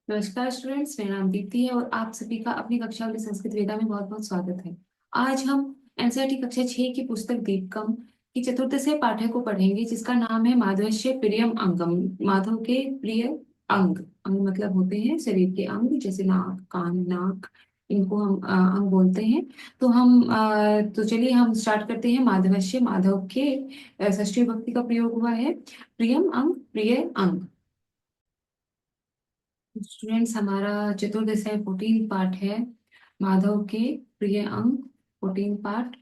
नमस्कार स्टूडेंट्स, मेरा नाम दीप्ति है और आप सभी का अपनी कक्षा वाली संस्कृत वेदा में बहुत बहुत स्वागत है। आज हम एनसीईआरटी कक्षा 6 की पुस्तक दीपकम की चतुर्दश पाठ्य को पढ़ेंगे, जिसका नाम है माधवस्य प्रियम अंगम। माधव के प्रिय अंग। अंग मतलब होते हैं शरीर के अंग, जैसे नाक, कान, नाक, इनको हम अंग बोलते हैं। तो चलिए हम स्टार्ट करते हैं। माधवस्य, माधव के षष्ठी विभक्ति का प्रयोग हुआ है। प्रियम अंग, प्रिय अंग। स्टूडेंट्स, हमारा चतुर्दश 14 पाठ है। माधव के प्रिय अंग 14 पाठ।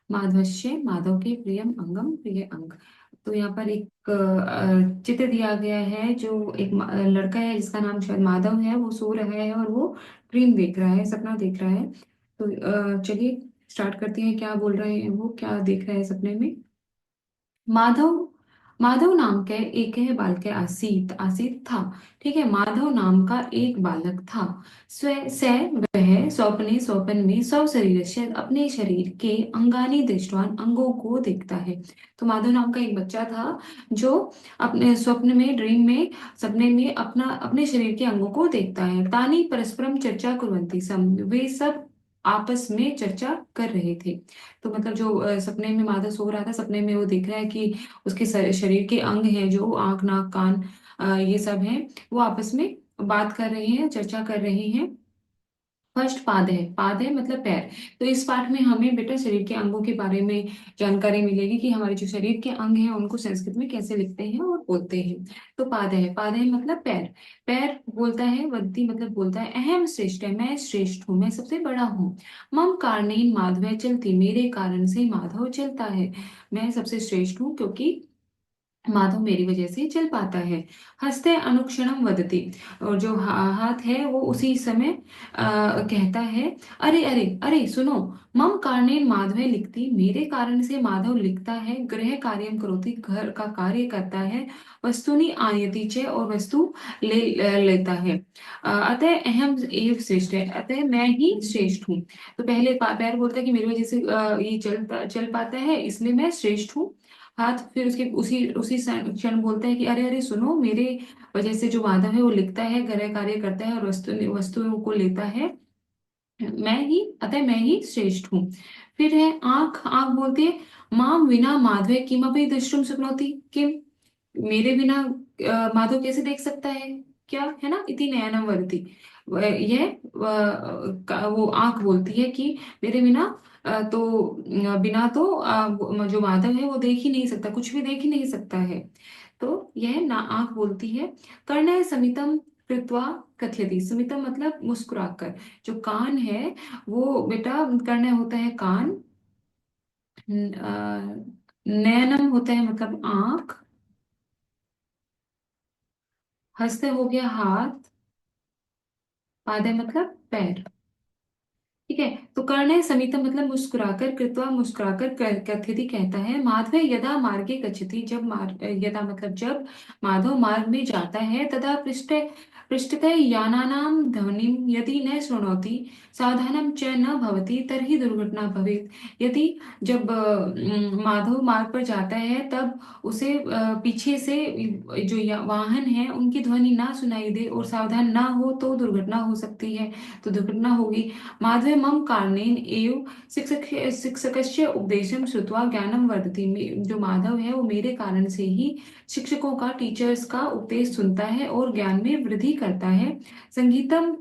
माधवस्य, माधव के प्रियम अंगम, प्रिय अंग। तो यहाँ पर एक चित्र दिया गया है, जो एक लड़का है जिसका नाम शायद माधव है। वो सो रहा है और वो ड्रीम देख रहा है, सपना देख रहा है। तो चलिए स्टार्ट करते हैं। क्या बोल रहे हैं, वो क्या देख रहा है सपने में। माधव माधव नाम के एक है बालक आसीत आसीत था। ठीक है, माधव नाम का एक बालक था। स्व स वह स्वप्ने स्वप्न में स्व शरीर से अपने शरीर के अंगानी दृष्टवान अंगों को देखता है। तो माधव नाम का एक बच्चा था, जो अपने स्वप्न में, ड्रीम में, सपने में अपने शरीर के अंगों को देखता है। तानी परस्परम चर्चा कुर्वन्ति सम, वे सब आपस में चर्चा कर रहे थे। तो मतलब जो सपने में माधव सो रहा था, सपने में वो देख रहा है कि उसके शरीर के अंग हैं, जो आंख, नाक, कान, ये सब हैं, वो आपस में बात कर रहे हैं, चर्चा कर रहे हैं। फर्स्ट पाद है। पाद है मतलब पैर। तो इस पाठ में हमें बेटा शरीर के अंगों के बारे में जानकारी मिलेगी कि हमारे जो शरीर के अंग हैं उनको संस्कृत में कैसे लिखते हैं और बोलते हैं। तो पाद है। पाद है मतलब पैर। पैर बोलता है, वदती मतलब बोलता है, अहम श्रेष्ठ है, मैं श्रेष्ठ हूँ, मैं सबसे बड़ा हूँ। मम कारणेन माधव चलती, मेरे कारण से माधव चलता है। मैं सबसे श्रेष्ठ हूँ क्योंकि माधव मेरी वजह से चल पाता है। हस्ते अनुक्षणम वदति, और जो हाथ है वो उसी समय कहता है, अरे अरे अरे सुनो। मम कारणेन माधव लिखती, मेरे कारण से माधव लिखता है। गृह कार्यम करोति, घर का कार्य करता है। वस्तुनि आनयति च, और वस्तु लेता है। अतः अहम एव श्रेष्ठ है, अतः मैं ही श्रेष्ठ हूँ। तो पहले पैर बोलता है कि मेरी वजह से ये चल पाता है, इसलिए मैं श्रेष्ठ हूँ। हाथ फिर उसके उसी उसी क्षण बोलता है कि अरे अरे सुनो, मेरे वजह से जो माधव है वो लिखता है, गृह कार्य करता है और वस्तुओं को लेता है। अतः मैं ही श्रेष्ठ हूँ। फिर है आंख। आंख बोलती है, माम विना माधव किमपि द्रष्टुम शक्नोति किम, मेरे बिना माधव कैसे देख सकता है, क्या है ना, इति नयनम वदति। यह वो आंख बोलती है कि मेरे बिना बिना तो जो माधव है वो देख ही नहीं सकता, कुछ भी देख ही नहीं सकता है। तो यह ना आंख बोलती है। कर्ण समितम कृत्वा कथयति। समितम मतलब मुस्कुराकर। जो कान है वो बेटा, कर्ण होता है कान, नयनम होता है मतलब आंख, हस्त हो गया हाथ, पाद है मतलब पैर। ठीक है, तो कर्ण है समीतम मतलब मुस्कुराकर, कृत्वा मुस्कुराकर, कथयति कहता है। माधव यदा मार्गे गच्छति, यदा मतलब जब माधव मार्ग में जाता है, तदा पृष्ठतः यानानां ध्वनिं यदि न शृणोति सावधानं च न भवति तर्हि दुर्घटना भवेत्। यदि जब माधव मार्ग पर जाता है, तब उसे पीछे से जो वाहन है उनकी ध्वनि ना सुनाई दे और सावधान ना हो तो दुर्घटना हो सकती है। तो दुर्घटना होगी। माधवे मम कारणेन एव शिक्षकस्य उपदेशं श्रुत्वा ज्ञानम वर्धति। जो माधव है वो मेरे कारण से ही शिक्षकों का, टीचर्स का उपदेश सुनता है और ज्ञान में वृद्धि करता है। संगीतम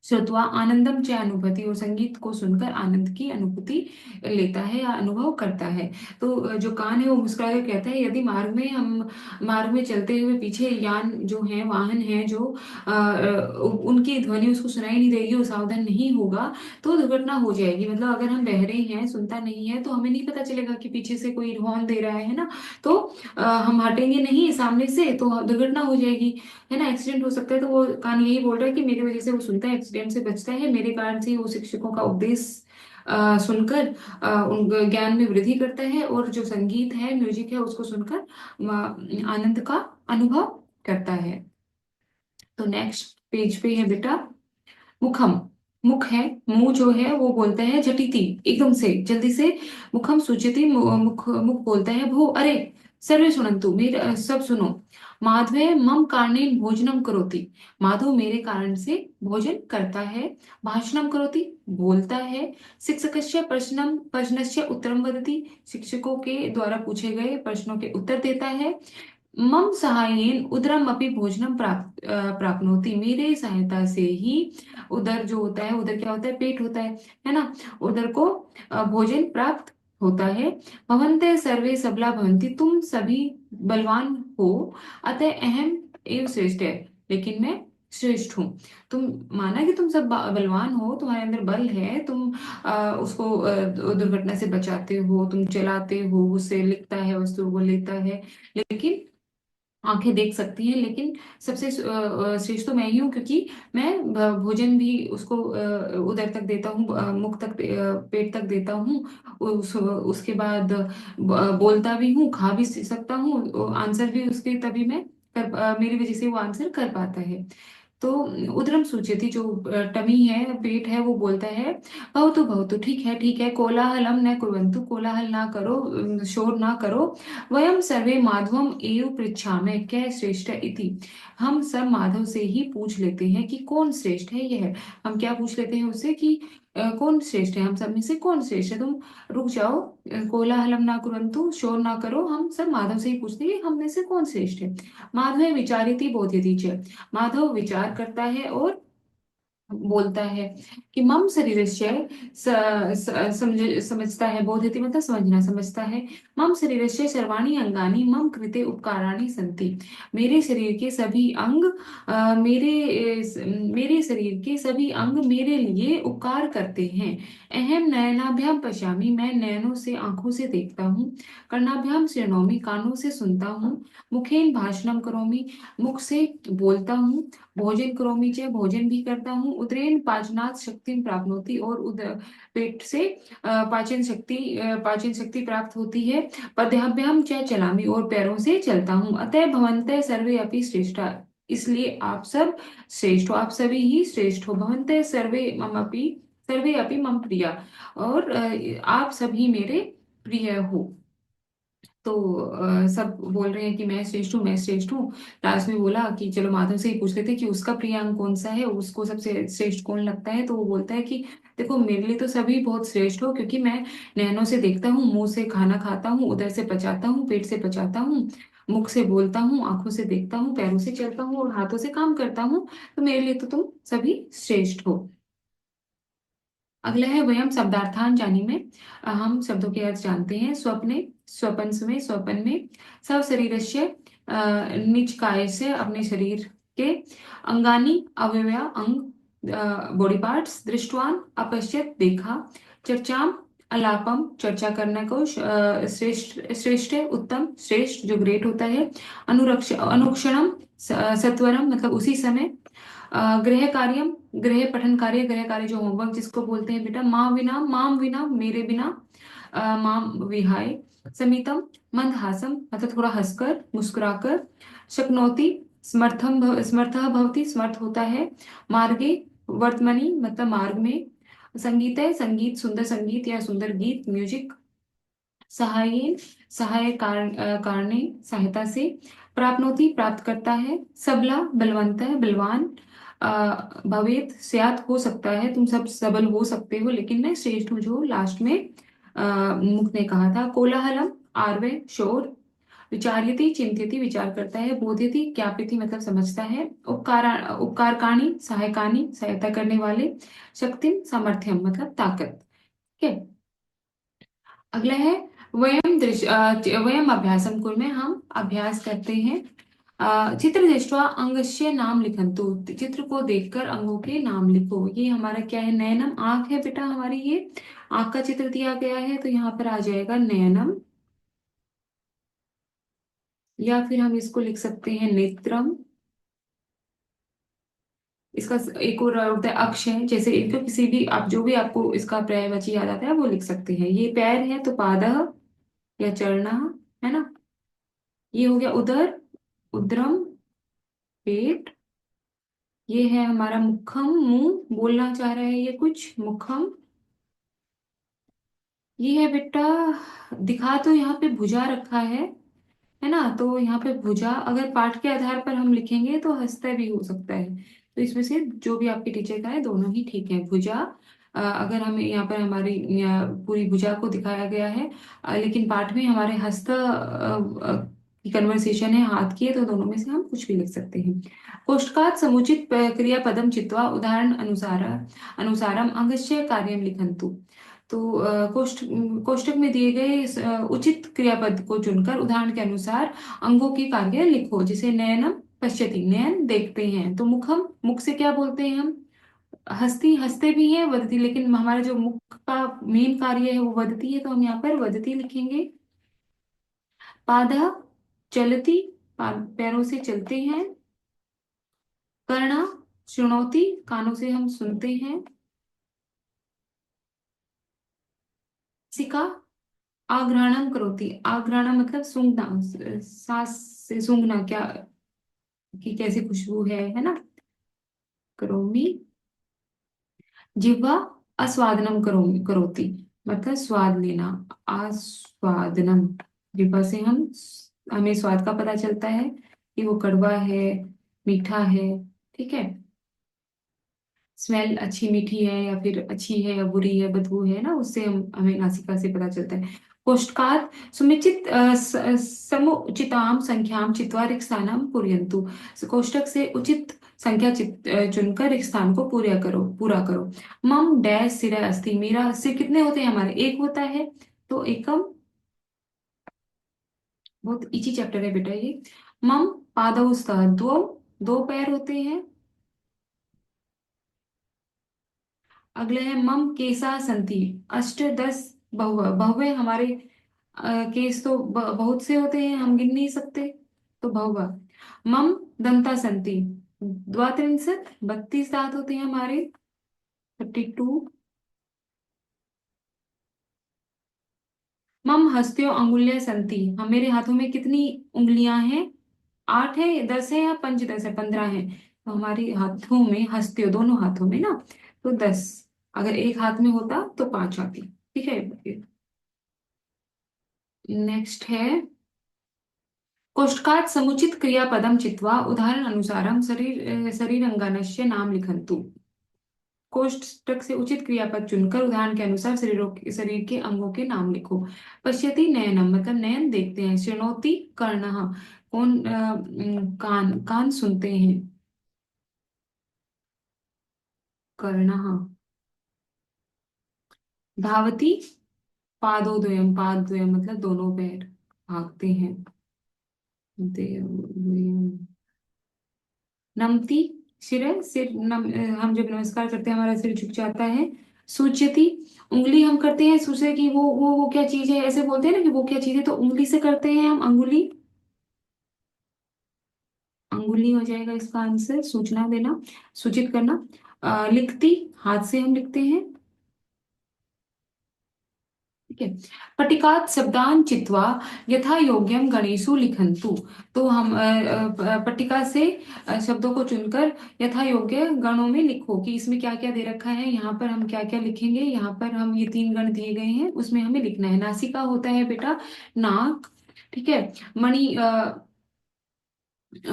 श्रुत्वा आनंदम च अनुभूति, और संगीत को सुनकर आनंद की अनुभूति लेता है या अनुभव करता है। तो जो कान है वो मुस्कुरा कर कहता है, यदि मार्ग में चलते हुए पीछे यान जो है, वाहन है जो उनकी ध्वनि उसको सुनाई नहीं देगी, वो सावधान नहीं होगा तो दुर्घटना हो जाएगी। मतलब अगर हम बहरे हैं, सुनता नहीं है, तो हमें नहीं पता चलेगा कि पीछे से कोई हॉर्न दे रहा है ना। तो हम हटेंगे नहीं सामने से तो दुर्घटना हो जाएगी, है ना, एक्सीडेंट हो सकता है। तो वो कान यही बोल रहा है कि मेरी वजह से वो सुनता है, एक्सीडेंट से बचता है, मेरे कारण से वो शिक्षकों का उपदेश सुनकर उन ज्ञान में वृद्धि करता है, और जो संगीत है, म्यूजिक है, उसको सुनकर आनंद का अनुभव करता है। तो नेक्स्ट पेज पे है बेटा मुखम। मुख है, मुंह जो है वो बोलता है झटिति, एकदम से जल्दी से। मुखम सूचयति, मुख मुख बोलता है, भो अरे सर्वे सुनन्तु, मेरे सब सुनो। माधवे मम कारणेन भोजनम करोति, माधव मेरे कारण से भोजन करता है। भाषणम करोति, बोलता है। शिक्षकस्य प्रश्नस्य उत्तरम वदति, शिक्षकों के द्वारा पूछे गए प्रश्नों के उत्तर देता है। मम सहायेन उदरम अपि भोजनम प्राप्नोति, मेरे सहायता से ही उदर जो होता है, उदर क्या होता है, पेट होता है ना, उदर को भोजन प्राप्त होता है। भवन्ते सर्वे सबला भवन्ति, तुम सभी बलवान हो। अतः अहम एव श्रेष्ठ है, लेकिन मैं श्रेष्ठ हूँ। तुम माना कि तुम सब बलवान हो, तुम्हारे अंदर बल है, तुम उसको दुर्घटना से बचाते हो, तुम चलाते हो, उससे लिखता है, वस्तु को लेता है, लेकिन आंखें देख सकती हैं, लेकिन सबसे श्रेष्ठ तो मैं ही हूँ, क्योंकि मैं भोजन भी उसको उदर तक देता हूँ, मुख तक, पेट तक देता हूँ। उसके बाद बोलता भी हूँ, खा भी सकता हूँ, आंसर भी उसके तभी मैं मेरी वजह से वो आंसर कर पाता है। तो उदरम सूचयति, जो टमी है, पेट है, वो बोलता है भवतु भवतु, ठीक है ठीक है, कोलाहलम न कुर्वन्तु, कोलाहल ना करो, शोर ना करो। वयम सर्वे माधवम एव पृच्छामः कः श्रेष्ठ इति, हम सब माधव से ही पूछ लेते हैं कि कौन श्रेष्ठ है। यह हम क्या पूछ लेते हैं उससे कि कौन श्रेष्ठ है, हम सब में से कौन श्रेष्ठ है। तुम रुक जाओ, कोलाहलम ना कुरंतु, शोर ना करो, हम सब माधव से ही पूछते हैं कि हम में से कौन श्रेष्ठ है। माधव विचारिति बोध्यति च, माधव विचार करता है और बोलता है कि मम शरीरस्य समझता है, बोधयति मतलब समझना, समझता है। मम शरीरस्य सर्वाणि अंगानि मम कृते उपकाराणि सन्ति, मेरे शरीर के सभी अंग मेरे शरीर के सभी अंग मेरे लिए उपकार करते हैं। अहम नयनाभ्याम पश्यामि, मैं नयनों से, आंखों से देखता हूँ। कर्णाभ्याम शृणोमि, कानों से सुनता हूँ। मुखेन भाषणम करोमि, मुख से बोलता हूँ। भोजन करोमि च, भोजन भी करता हूँ। उदरेण पाचनात् शक्ति प्राप्नोति, और उदर पेट से पाचन शक्ति प्राप्त होती है। पद्भ्याम च चलामि, और पैरों से चलता हूँ। अतः भवन्तः सर्वे अपि श्रेष्ठा, इसलिए आप सब श्रेष्ठ हो, आप सभी ही श्रेष्ठ हो। भवन्तः सर्वे अपि मम प्रिया, और आप सभी मेरे प्रिय हो। तो सब बोल रहे हैं कि मैं श्रेष्ठ हूँ, मैं श्रेष्ठ हूँ। लास्ट में बोला कि चलो माधव से ही पूछ लेते कि उसका प्रियांक कौन सा है, उसको सबसे श्रेष्ठ कौन लगता है। तो वो बोलता है कि देखो, मेरे लिए तो सभी बहुत श्रेष्ठ हो, क्योंकि मैं नैनों से देखता हूँ, मुंह से खाना खाता हूँ, उधर से पचाता हूँ, पेट से पचाता हूँ, मुख से बोलता हूँ, आंखों से देखता हूँ, पैरों से चलता हूँ, और हाथों से काम करता हूँ। तो मेरे लिए तो तुम सभी श्रेष्ठ हो। अगला है वयम शब्दार्थान जानी में, हम शब्दों के अर्थ जानते हैं। स्वप्ने, स्वपन में। सब शरीरस्य, निज काय से, अपने शरीर के। अंगानी, अवयवा, अंग, बॉडी पार्ट्स। दृष्टवान, अपश्यत, देखा। चर्चाम, अलापम, चर्चा करने को। श्रेष्ठ, श्रेष्ठ है, उत्तम, श्रेष्ठ जो ग्रेट होता है। अनुक्षणम, सत्वरम मतलब उसी समय। गृह कार्यम, गृह पठन कार्य, गृह कार्य जो होमवर्क जिसको बोलते हैं बेटा। माम विना, मेरे बिना। माम विहाय। समितम, मंदहासम मतलब थोड़ा हंसकर, मुस्कुराकर। शक्नोति, समर्थः भवति, समर्थ होता है। मार्गे, वर्तमनि मतलब मार्ग में। संगीत है, संगीत, सुंदर संगीत या सुंदर गीत, म्यूजिक। सहायेन, कारणे, सहायता से। प्राप्नोति, प्राप्त करता है। सबला, बलवंत है, बलवान। भवेत, स्यात् हो सकता है, तुम सब सबल हो सकते हो, लेकिन मैं श्रेष्ठ हूँ, जो लास्ट में मुख ने कहा था। कोलाहलम, आरवे, शोर। विचार्यति, चिंत्यति, विचार करता है। बोध्यति, ज्ञापयति मतलब समझता है। उपकारकाणी, सहायकानी, सहायता करने वाले। शक्ति, सामर्थ्यम मतलब ताकत। ठीक है। अगला है वयम अभ्यासम कुर्मः, हम अभ्यास करते हैं। चित्र दृष्ट्वा अंगस्य नाम लिखन्तु, चित्र को देखकर अंगों के नाम लिखो। ये हमारा क्या है, नयनम, आंख है बेटा हमारी, ये आंख का चित्र दिया गया है, तो यहाँ पर आ जाएगा नयनम। या फिर हम इसको लिख सकते हैं नेत्रम। इसका एक और होता है अक्ष है, जैसे इनको किसी भी, आप जो भी आपको इसका पर्यायवाची याद आता है वो लिख सकते हैं। ये पैर है तो पादः या चरणः, है ना। ये हो गया उदर, उद्रम, पेट। ये है हमारा मुखम, मुंह, बोलना चाह रहा है ये कुछ, मुखम। ये है बेटा, दिखा तो यहाँ पे भुजा रखा है, है ना। तो यहाँ पे भुजा अगर पाठ के आधार पर हम लिखेंगे तो हस्त भी हो सकता है। तो इसमें से जो भी आपके टीचर का है दोनों ही ठीक है। भुजा अगर हमें यहाँ पर हमारी पूरी भुजा को दिखाया गया है, लेकिन पाठ में हमारे हस्त की कन्वर्सेशन है हाथ की है, तो दोनों में से हम कुछ भी लिख सकते हैं। कोष्ठकात् समुचित क्रियापदम चित्वा उदाहरण अनुसारम अंगस्य कार्यम लिखन्तु। तो कोष्ठक में दिए गए उचित क्रियापद को चुनकर उदाहरण के अनुसार अंगों के कार्य लिखो। जैसे नयनम पश्यति, नयन देखते हैं, तो मुखम, मुख से क्या बोलते हैं हम, हस्ती, हंसते भी हैं, वदती, लेकिन हमारा जो मुख का मेन कार्य है वो वदती है, तो हम यहाँ पर वदती लिखेंगे। पादः चलती, पैरों से चलते हैं। कर्णा शृणोति, कानों से हम सुनते हैं। सिका आघ्राणम करोति, आघ्राणम मतलब सूंघना, सांस से सूंघना, क्या कि कैसी खुशबू है ना। करोमि, जिह्वा आस्वादनम करोति, मतलब स्वाद लेना। आस्वादनम, जिह्वा से हमें स्वाद का पता चलता है कि वो कड़वा है, मीठा है। ठीक है, स्मेल अच्छी मीठी है या फिर अच्छी है या बुरी है, बदबू है ना, उससे हमें नासिका से पता चलता है। कोष्ठकात् सुनिश्चित समुचिताम संख्याम चित्वा रिक्तानां पूरयन्तु। कोष्ठक से उचित संख्या चुनकर एक स्थान को पूरा करो। मम डैश सिर अस्ति, मेरा सिर कितने होते हैं हमारे, एक होता है। तो एकम, बहुत इजी चैप्टर है बेटा ये। मम पादौ स्तः, दो, दो पैर होते हैं। अगले है मम केसा संति, अष्ट, दस, बहु बहुए, हमारे केस तो बहुत से होते हैं, हम गिन नहीं सकते, तो बहुआ। मम दंता संति, द्वात्रिंशत्, 32 दांत होते हैं हमारे, 32। मम हस्तयो अंगुल्य संति, हम, मेरे हाथों में कितनी उंगलियां हैं, 8 है, 10 है या 5, 10 है, 15 है। तो हमारे हाथों में, हस्तयो दोनों हाथों में ना, तो 10। अगर एक हाथ में होता तो 5 आती। ठीक है। नेक्स्ट है कोष्ठकात् समुचित क्रियापदम चित्वा उदाहरण अनुसारम शरीरंगानस्य नाम लिखन्तु। कोष्ठक से उचित क्रियापद चुनकर उदाहरण के अनुसार शरीर के अंगों के नाम लिखो। पश्यति नयनम, मतलब नयन देखते हैं। शृणोति कर्णः, कौन कान, कान सुनते हैं। कर्णः। धावति पादोद्वयम, पादद्वयम मतलब दोनों पैर, भागते हैं। देव, नमति सिर, हम जब नमस्कार करते हैं हमारा सिर झुक जाता है। सूच्यति, उंगली हम करते हैं सूचे की, वो क्या चीज है, ऐसे बोलते हैं ना कि वो क्या चीज है, तो उंगली से करते हैं हम, अंगुली, अंगुली हो जाएगा इसका आंसर। सूचना देना, सूचित करना। लिखती, हाथ से हम लिखते हैं। ठीक है। पटिकात् शब्दान चित्वा यथा योग्यम गणेशु लिखन्तु। तो हम पट्टिका से शब्दों को चुनकर यथा योग्य गणों में लिखो, कि इसमें क्या क्या दे रखा है, यहाँ पर हम क्या क्या लिखेंगे। यहाँ पर हम ये 3 गण दिए गए हैं, उसमें हमें लिखना है। नासिका होता है बेटा नाक। ठीक है। मणि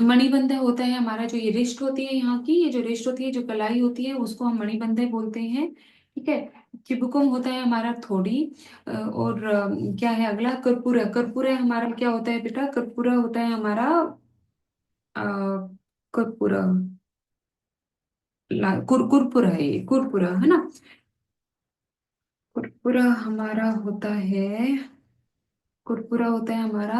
मणिबंध होता है हमारा, जो ये रिस्ट होती है यहाँ की, ये जो रिस्ट होती है, जो कलाई होती है, उसको हम मणिबंध बोलते हैं। ठीक है। चिबुकम होता है हमारा थोड़ी। और क्या है अगला, कर्पूरा, कर्पूरा हमारा क्या होता है बेटा, कर्पूरा होता है हमारा अ, कर्पूरा, कुरकुरा है ये, कुरकुरा है ना। कुरकुरा हमारा होता है, कुरकुरा होता है हमारा,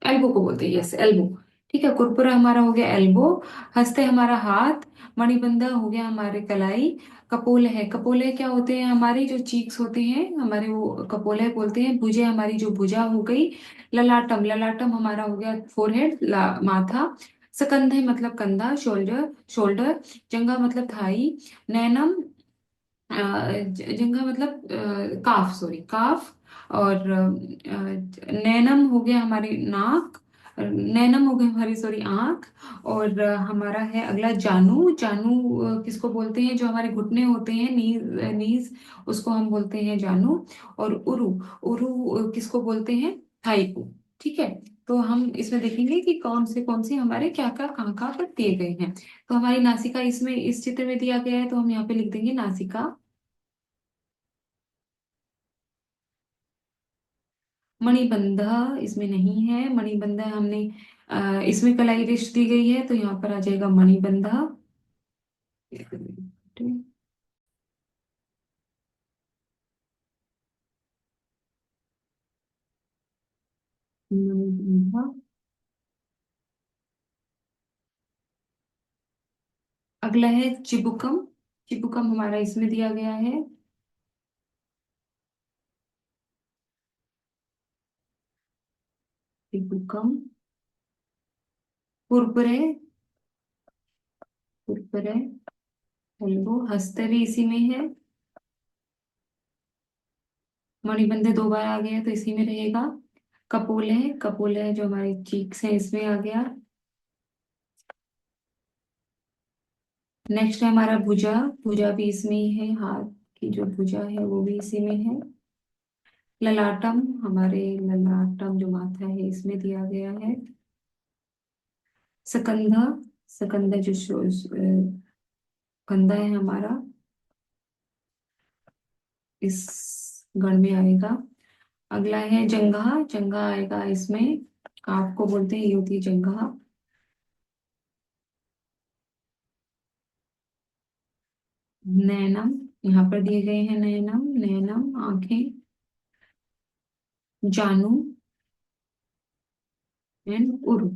एल्बो को बोलते हैं, यस एल्बो। ठीक है, कुरकुरा हमारा हो गया एल्बो। हंसते हमारा हाथ। मणिबंध हो गया हमारे कलाई। कपोल है, कपोले क्या होते हैं, हमारी जो चीक्स होते हैं हमारे, वो कपोले बोलते हैं। भुजे हमारी जो भुजा हो गई। ललाटम, ललाटम हमारा हो गया फोरहेड, माथा। सकंधे मतलब कंधा, शोल्डर, शोल्डर। जंगा मतलब थाई। नैनम, जंघा मतलब काफ, सॉरी काफ। और नैनम हो गया हमारी नाक। नैनम हो गई हमारी, सॉरी आंख। और हमारा है अगला जानू, जानू किसको बोलते हैं, जो हमारे घुटने होते हैं, नीज, उसको हम बोलते हैं जानू। और उरु, उरु किसको बोलते हैं, थाई को। ठीक है। तो हम इसमें देखेंगे कि कौन से हमारे क्या क्या कहाँ कहाँ पर दिए गए हैं। तो हमारी नासिका इसमें इस चित्र में दिया गया है, तो हम यहाँ पे लिख देंगे नासिका। मणिबंध इसमें नहीं है, मणिबंध हमने इसमें कलाई रेश दी गई है, तो यहाँ पर आ जाएगा मणिबंध। मणिबंध। अगला है चिबुकम। चिबुकम हमारा इसमें दिया गया है। चिबुकम। कुरकुरे। कुरकुरे। हेलो, हस्ते भी इसी में है। मणिबंध दो बार आ गया तो इसी में रहेगा। कपोले। कपोले जो हमारी चीक्स है इसमें आ गया। नेक्स्ट है हमारा भुजा। भुजा भी इसमें ही है, हाथ की जो भुजा है वो भी इसी में है। ललाटम। हमारे ललाटम जो माथा है इसमें दिया गया है। सकंधा। सकंधा जो कंधा है हमारा, इस गण में आएगा। अगला है जंघा। जंघा आएगा इसमें, आपको बोलते हैं, ये होती है जंघा। नैनम। यहाँ पर दिए गए हैं नैनम। नैनम आंखें। जानू एंड उरु।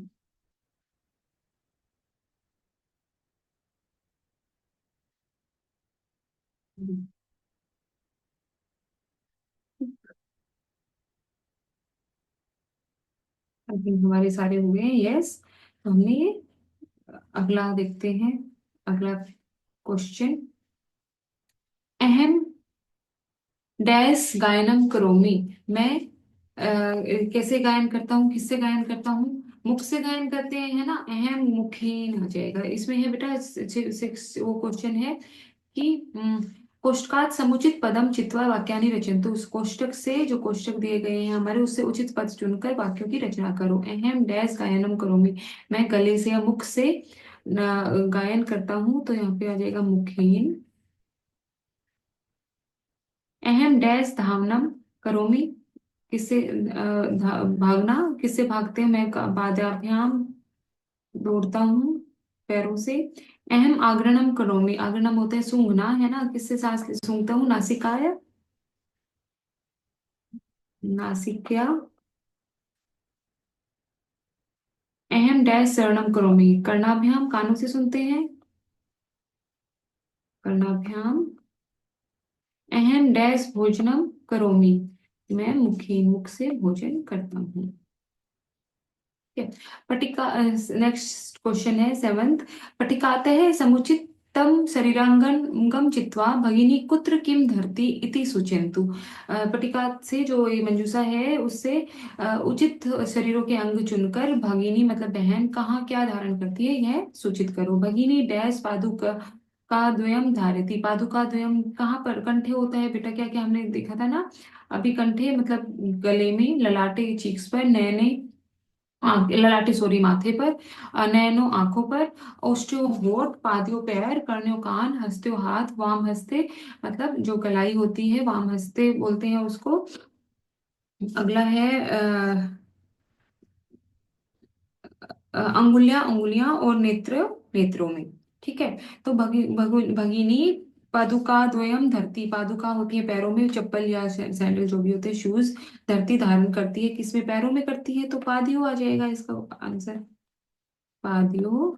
अभी हमारे सारे हो गए हैं, यस। तो हमने ये, अगला देखते हैं। अगला क्वेश्चन। अहम डैश गायनम करोमि। मैं कैसे गायन करता हूँ, किससे गायन करता हूँ? मुख से गायन करते हैं, है ना। अहम मुखीन आ जाएगा इसमें, है बेटा। वो क्वेश्चन है कि कोष्ठकात् समुचित पदम चित्वा वाक्यानि रचयन्तु। उस कोष्ठक से, जो कोष्ठक दिए गए हैं हमारे, उससे उचित पद चुनकर वाक्यों की रचना करो। अहम डैश गायनम करोमि। मैं गले से या मुख से गायन करता हूँ, तो यहाँ पे आ जाएगा मुखीन। अहम डैश धावनम करोमि। किससे भागना, किससे भागते हैं? मैं पादाभ्याम दौड़ता हूँ, पैरों से। अहम आग्रणम करोमि। आग्रणम होता है सूंघना, है ना। किससे सांस सूंघता हूँ? नासिकाय। नासिक्या। अहम डैश शरणम करोमि। कर्णाभ्याम कानों से सुनते हैं, कर्णाभ्याम। अहम डैश भोजनम करोमि। मैं मुखी, मुख से भोजन करता हूँ। ठीक है। पटिका। नेक्स्ट क्वेश्चन है सेवंथ। पटिकातः समुचितम शरीरांगम चित्वा भगिनी कुत्र किम धरती इति सूचयन्तु। पटिका से, जो ये मंजूषा है उससे उचित शरीरों के अंग चुनकर भगिनी मतलब बहन कहाँ क्या धारण करती है यह सूचित करो। भगिनी डैश पादुका का द्वयम धारती। पादुका द्वयम कहाँ पर? कंठे होता है बेटा। क्या क्या हमने देखा था ना अभी? कंठे मतलब गले में, ललाटे चीक्स पर, नैने ललाटे सॉरी माथे पर, नयनों आंखों पर, ओष्ठ्यो होठ, पादियों पैर, कर्णयो कान, हस्तयो हाथ, वाम हस्ते मतलब जो कलाई होती है वाम हस्ते बोलते हैं उसको। अगला है अंगुलियां। अंगुलियां और नेत्र, नेत्रों में। ठीक है। तो भगिनी पादुका द्वयम धरती। पादुका होती है पैरों में, चप्पल या सैंडल जो भी होते हैं, शूज। धरती धारण करती है, किसमें? पैरों में करती है, तो पादियों आ जाएगा इसका आंसर। पादियों।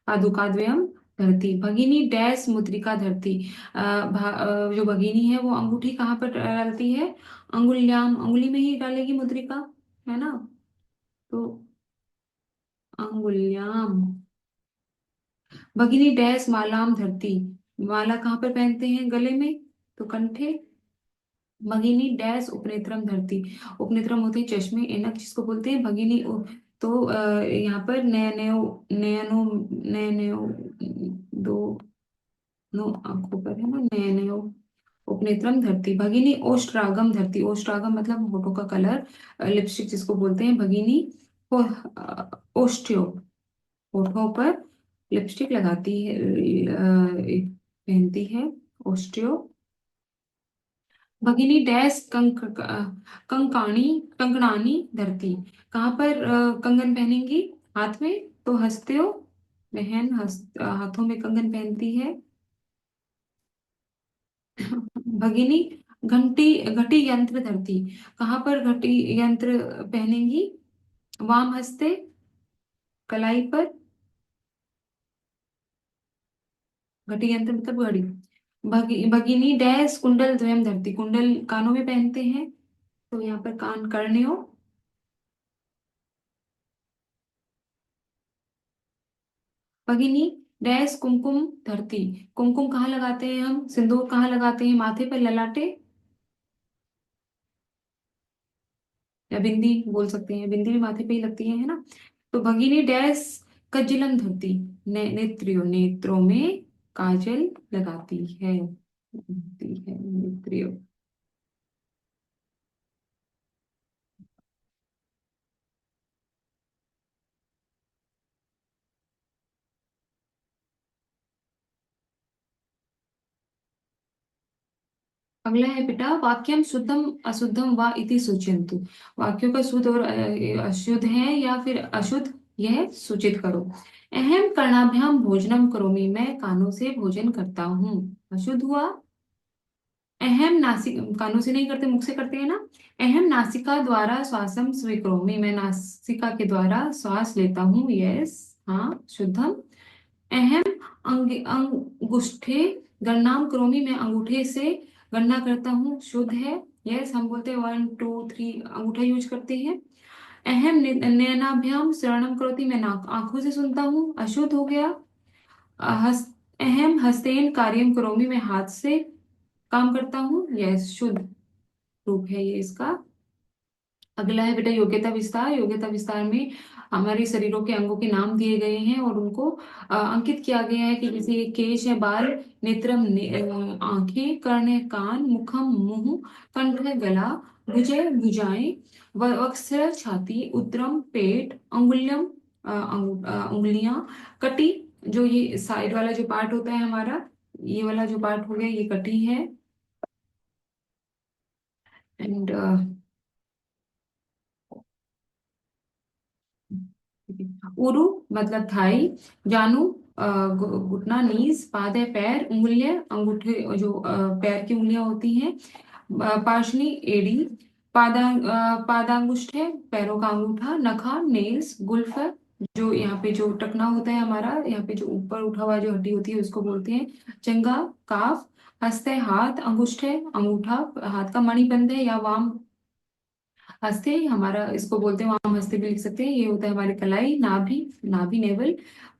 पादुकाद्वयम धरती। भगिनी डैश मुद्रिका धरती। जो भगिनी है वो अंगूठी कहाँ पर डालती है? अंगुल्याम, अंगुली में ही डालेगी मुद्रिका, है ना। तो अंगुल्याम। भगिनी डैश मालाम धरती। माला कहाँ पर पहनते हैं? गले में, तो कंठे। भगिनी डैश उपनेत्रम धरती। उपनेत्रम होते हैं चश्मे, ऐनक जिसको बोलते हैं। भगिनी तो यहाँ पर नयनयो, नयनो, नयनयो दो नो आंखों पर, है ना। नयनयो उपनेत्रम धरती। भगिनी ओष्ट्रागम धरती। ओष्ट्रागम मतलब होठों का कलर, लिपस्टिक जिसको बोलते हैं। भगिनी ओस्टियो, होठों पर लिपस्टिक लगाती है, पहनती है। ओस्टियो। भगिनी डैश कंकाणी कंकणानी धरती। कहाँ पर कंगन पहनेंगी? हाथ में। तो हस्तियों, बहन हाथों में कंगन पहनती है। भगिनी घंटी घटी यंत्र धरती। कहाँ पर घटी यंत्र पहनेंगी? वाम हस्ते, कलाई पर। घटी यंत्र मतलब घड़ी। भगिनी डैश कुंडल द्वयम धरती। कुंडल कानों में पहनते हैं, तो यहाँ पर कान कर्णियों। भगिनी डैश कुमकुम धरती। कुमकुम कहाँ लगाते हैं हम? सिंदूर कहाँ लगाते हैं? माथे पर, ललाटे। या बिंदी बोल सकते हैं, बिंदी भी माथे पे ही लगती है ना। तो भगिनी डैश कज्जलम धरती। नेत्रियों, नेत्रों में काजल लगाती है, लगाती है नेत्रियों। अगला है बेटा, वाक्यम शुद्धम अशुद्धम वा इति सूचयन्तु। वाक्यों का शुद्ध और अशुद्ध है या फिर अशुद्ध, यह सूचित करो। अहम कर्णाभ्याम भोजनम करोमि। मैं कानों से भोजन करता हूँ। अशुद्ध हुआ। अहम नासिक, कानों से नहीं करते, मुख से करते हैं ना। अहम नासिका द्वारा श्वासम स्वीकरोमि। मैं नासिका के द्वारा श्वास लेता हूँ। यस, हाँ, शुद्धम। अहम अंगुष्ठे गणनाम करोमि। मैं अंगूठे से गणना करता हूँ। शुद्ध है। यस, हम बोलते हैं 1 2 3, अंगूठा यूज करते हैं। अहम नयनाभ्याम श्रवणम करोति। मैं नाक आंखों से सुनता हूँ। अशुद्ध हो गया। हस अहम हस्तेन कार्यम करोमि। मैं हाथ से काम करता हूँ। यस, शुद्ध रूप है ये इसका। अगला है बेटा योग्यता विस्तार। योग्यता विस्तार में हमारे शरीरों के अंगों के नाम दिए गए हैं और उनको अंकित किया गया है कि जैसे केश है, बाल, नेत्रम आंखें, कर्ण है कान, मुखम मुंह, कंठ है गला, भुजय भुजाएं, वक्ष छाती, उदरम पेट, अंगुल्यम उंगलियां, कटी जो ये साइड वाला जो पार्ट होता है हमारा, ये वाला जो पार्ट हो गया ये कटी है। एंड उरु मतलब थाई, जानू घुटना, नीज, पाद है पैर, उंगलियां अंगूठे जो पैर की उंगलियां होती हैं, पाशनी एड़ी, पादांगुष्ठ है पैरों का अंगूठा, नखा नेल्स, गुल्फ जो यहाँ पे जो टकना होता है हमारा, यहाँ पे जो ऊपर उठा हुआ जो हड्डी होती है उसको बोलते हैं, जंगा काफ, हस्त है हाथ, अंगुष्ठ है अंगूठा हाथ का, मणिबंध है या वाम हस्ते हमारा, इसको बोलते हैं वाम हस्ते भी लिख सकते हैं, ये होता है हमारी कलाई, नाभि, नाभि नेवल,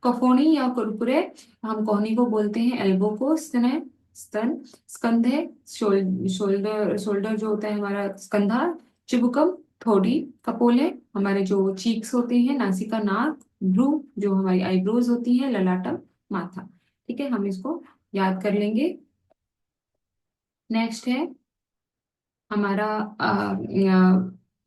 कफोनी या कुरकुरे, हम कोहनी को बोलते हैं, एल्बो को, स्तन है स्तन, स्कंध है शोल्डर, शोल्डर जो होता है हमारा स्कंधा, चिबुकम थोड़ी, कपोले हमारे जो चीक्स होते हैं, नासिका नाक, भ्रू जो हमारी आईब्रोज होती है, ललाटम माथा। ठीक है, हम इसको याद कर लेंगे। नेक्स्ट है हमारा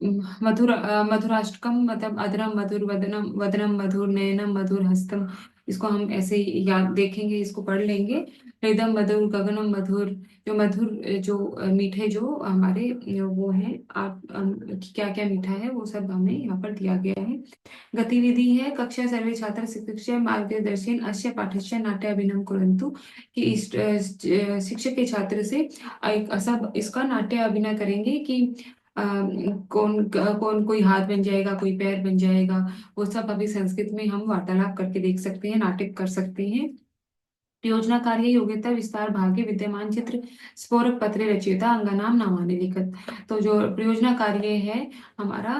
मधुराष्टकम मतलब अधरम मधुर, वदनम वदनम मधुर, नयनम मधुर, हस्तम, इसको हम ऐसे ही याद देखेंगे, इसको पढ़ लेंगे। हृदम मधुर, गगनम मधुर, जो मधुर जो मीठे जो हमारे वो हैं, आप क्या क्या मीठा है वो सब हमें यहाँ पर दिया गया है। गतिविधि है कक्षा सर्वे छात्र शिक्षक मार्गदर्शन अस्य पाठस्य नाट्य अभिनय कुरंतु, कि इस शिक्षक के छात्र से एक सब इसका नाट्य अभिनय करेंगे कि कौन कौन कोई हाथ बन जाएगा, कोई पैर बन जाएगा, वो सब अभी संस्कृत में हम वार्तालाप करके देख सकते हैं, नाटक कर सकते हैं। योजना कार्य योग्यता विस्तार भाग्य विद्यमान चित्र स्फोरक पत्र रचयिता अंगनाम नामानि लिखत। तो जो प्रयोजना कार्य है हमारा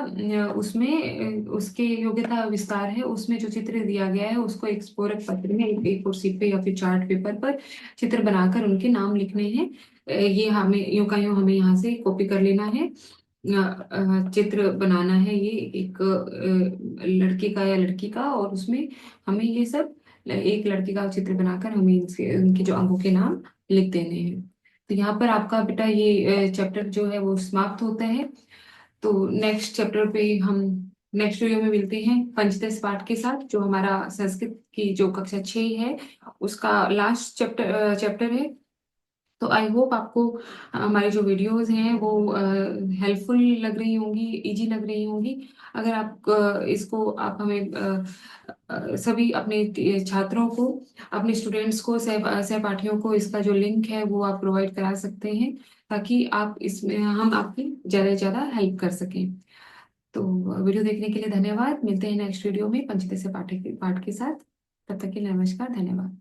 उसमें उसके योग्यता विस्तार है, उसमें जो चित्र दिया गया है उसको एक स्फोरक पत्र में एक कुर्सी पे या फिर चार्ट पेपर पर चित्र बनाकर उनके नाम लिखने हैं। ये हमें यूं का यूं हमें यहाँ से कॉपी कर लेना है। चित्र बनाना है ये एक लड़के का या लड़की का, और उसमें हमें ये सब एक लड़के का चित्र बनाकर हमें इनके उनके जो अंगों के नाम लिख देने हैं। तो यहाँ पर आपका बेटा ये चैप्टर जो है वो समाप्त होता है। तो नेक्स्ट चैप्टर पे हम नेक्स्ट वीडियो में मिलते हैं पंचदश पाठ के साथ, जो हमारा संस्कृत की जो कक्षा 6 है उसका लास्ट चैप्टर है। तो आई होप आपको हमारी जो वीडियोस हैं वो हेल्पफुल लग रही होंगी, इजी लग रही होंगी। अगर आप इसको आप हमें सभी अपने छात्रों को, अपने स्टूडेंट्स को, सहपाठियों को इसका जो लिंक है वो आप प्रोवाइड करा सकते हैं, ताकि आप इसमें हम आपकी ज़्यादा से ज़्यादा हेल्प कर सकें। तो वीडियो देखने के लिए धन्यवाद। मिलते हैं नेक्स्ट वीडियो में पंचदश पाठ के साथ। तब तक के लिए नमस्कार, धन्यवाद।